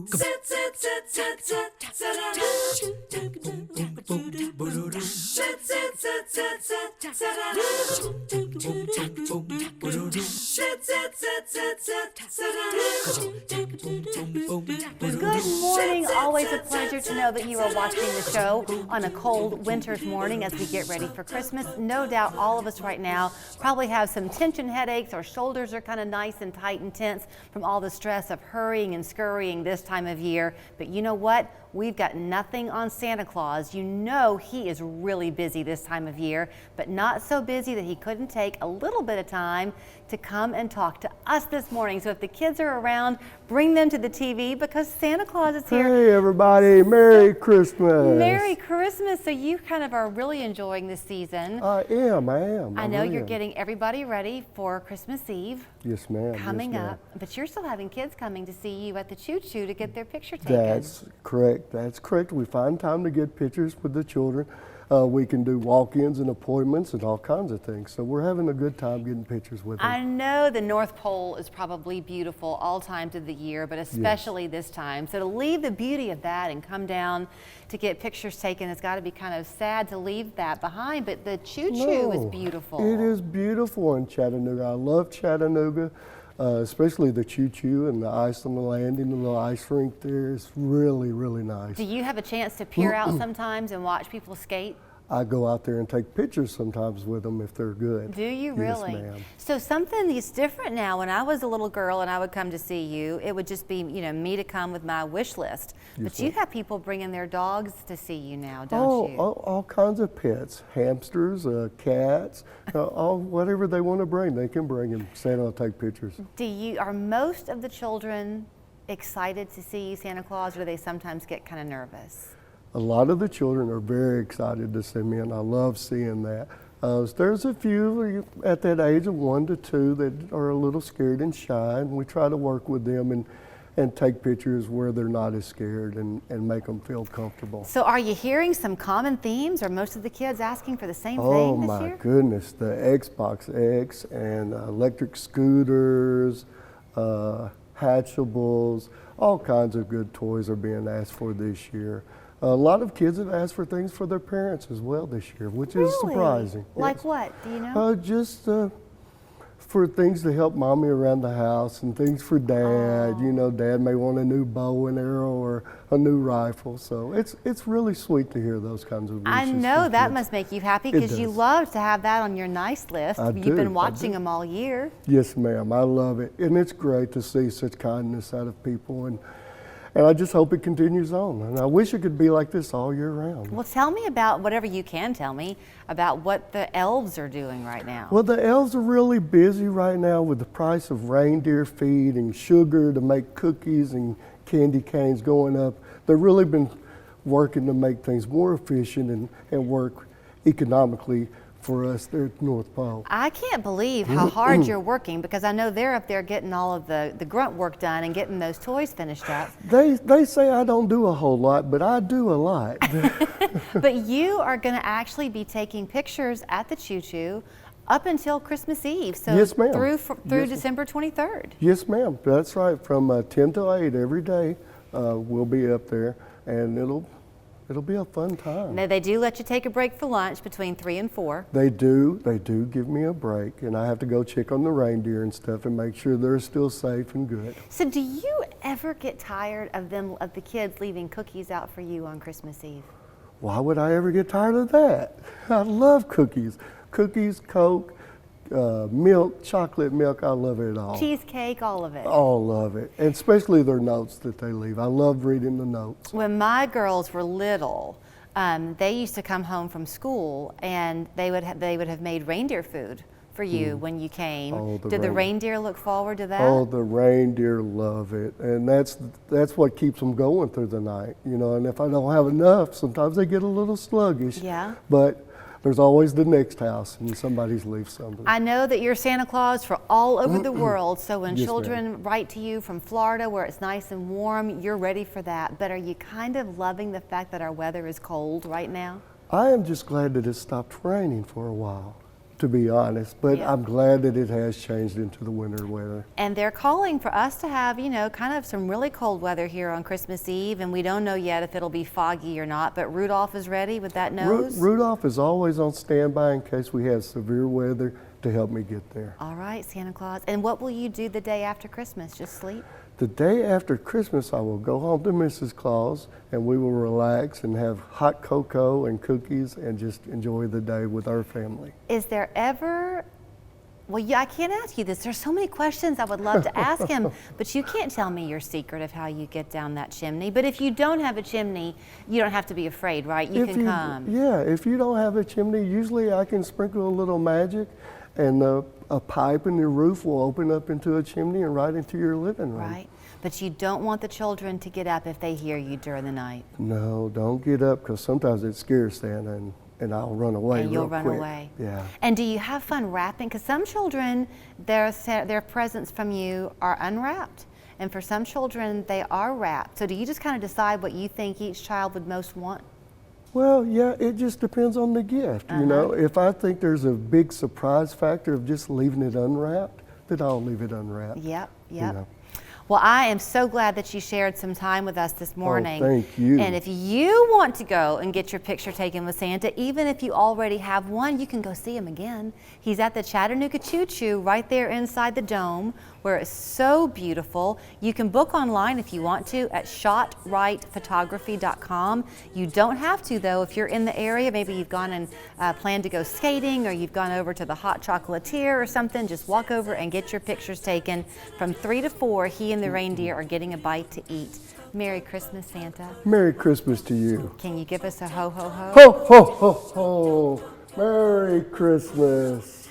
morning. Always a pleasure to know that you are watching the show on a cold winter's morning as we get ready for Christmas. No doubt all of us right now probably have some tension headaches. Our shoulders are kind of nice and tight and tense from all the stress of hurrying and scurrying this time of year. But you know what? We've got nothing on Santa Claus. You know he is really busy this time of year, but not so busy that he couldn't take a little bit of time to come and talk to us this morning. So if the kids are around, bring them to the TV because Santa Claus is here. Hey everybody, Merry Christmas. Merry Christmas. So you kind of are really enjoying this season. I am. I know you're getting everybody ready for Christmas Eve. Yes, ma'am. Coming up, but you're still having kids coming to see you at the Choo Choo to get their picture taken. That's correct. That's correct. We find time to get pictures with the children. We can do walk-ins and appointments and all kinds of things. So we're having a good time getting pictures with them. I know the North Pole is probably beautiful all times of the year, but especially this time. So to leave the beauty of that and come down to get pictures taken, it's got to be kind of sad to leave that behind, but the Choo Choo is beautiful. It is beautiful in Chattanooga. I love Chattanooga. Especially the Choo Choo and the ice on the landing, the little ice rink there. It's really, really nice. Do you have a chance to peer out sometimes and watch people skate? I go out there and take pictures sometimes with them if they're good. Do you really? Yes, ma'am. So something is different now. When I was a little girl and I would come to see you, it would just be, you know, me to come with my wish list. But you have people bringing their dogs to see you now, don't you? All kinds of pets, hamsters, cats, whatever they want to bring, they can bring them. Santa will take pictures. Are most of the children excited to see Santa Claus, or do they sometimes get kind of nervous? A lot of the children are very excited to see me, and I love seeing that. There's a few at that age of 1 to 2 that are a little scared and shy, and we try to work with them and take pictures where they're not as scared and make them feel comfortable. So are you hearing some common themes? Are most of the kids asking for the same thing this year? Oh my goodness, the Xbox X and electric scooters, hatchables, all kinds of good toys are being asked for this year. A lot of kids have asked for things for their parents as well this year, which is surprising. Like what? Do you know? Just for things to help mommy around the house and things for dad. You know, dad may want a new bow and arrow or a new rifle. So it's really sweet to hear those kinds of wishes. I know that must make you happy because you love to have that on your nice list. You've been watching them all year. Yes, ma'am. I love it. And it's great to see such kindness out of people. And I just hope it continues on. And I wish it could be like this all year round. Well, tell me about whatever you can tell me about what the elves are doing right now. Well, the elves are really busy right now with the price of reindeer feed and sugar to make cookies and candy canes going up. They've really been working to make things more efficient and work economically for us there at North Pole. I can't believe how hard you're working because I know they're up there getting all of the grunt work done and getting those toys finished up. They say I don't do a whole lot, but I do a lot. But you are going to actually be taking pictures at the Choo Choo up until Christmas Eve, so yes, ma'am. through December 23rd. Yes, ma'am. That's right. From 10 to 8 every day, we'll be up there, and it'll be a fun time. Now, they do let you take a break for lunch between 3 and 4. They do give me a break, and I have to go check on the reindeer and stuff and make sure they're still safe and good. So do you ever get tired of the kids leaving cookies out for you on Christmas Eve? Why would I ever get tired of that? I love cookies. Cookies, Coke, milk, chocolate milk, I love it all. Cheesecake, all of it. All of it, and especially their notes that they leave. I love reading the notes. When my girls were little, they used to come home from school and they would have made reindeer food for you when you came. Oh, Did the reindeer look forward to that? Oh, the reindeer love it, and that's what keeps them going through the night, you know. And if I don't have enough, sometimes they get a little sluggish. Yeah. But there's always the next house, and somebody's leaves something. I know that you're Santa Claus for all over the world, so when Yes, children write to you from Florida where it's nice and warm, you're ready for that. But are you kind of loving the fact that our weather is cold right now? I am just glad that it stopped raining for a while. to be honest. But Yeah. I'm glad that it has changed into the winter weather. And they're calling for us to have, you know, kind of some really cold weather here on Christmas Eve, and we don't know yet if it'll be foggy or not, but Rudolph is ready with that nose. Rudolph is always on standby in case we have severe weather to help me get there. All right, Santa Claus. And what will you do the day after Christmas? Just sleep? The day after Christmas, I will go home to Mrs. Claus and we will relax and have hot cocoa and cookies and just enjoy the day with our family. Is there ever, well, yeah, I can't ask you this. There's so many questions I would love to ask him, but you can't tell me your secret of how you get down that chimney. But if you don't have a chimney, you don't have to be afraid, right? You can come. Yeah, if you don't have a chimney, usually I can sprinkle a little magic and a pipe in your roof will open up into a chimney and right into your living room. Right. But you don't want the children to get up if they hear you during the night. No, don't get up because sometimes it scares Santa and I'll run away And you'll real run quick. away. Yeah. And do you have fun wrapping? Because some children, their presents from you are unwrapped. And for some children, they are wrapped. So do you just kind of decide what you think each child would most want? Well, yeah, it just depends on the gift. You know, if I think there's a big surprise factor of just leaving it unwrapped, then I'll leave it unwrapped. Yep, you yep. know. Well, I am so glad that you shared some time with us this morning. Oh, thank you. And if you want to go and get your picture taken with Santa, even if you already have one, you can go see him again. He's at the Chattanooga Choo Choo right there inside the dome where it's so beautiful. You can book online if you want to at shotrightphotography.com. You don't have to though if you're in the area. Maybe you've gone and planned to go skating or you've gone over to the Hot Chocolatier or something. Just walk over and get your pictures taken. From 3 to 4, he and the reindeer are getting a bite to eat. Merry Christmas, Santa. Merry Christmas to you. Can you give us a ho, ho, ho? Ho, ho, ho, ho. Merry Christmas.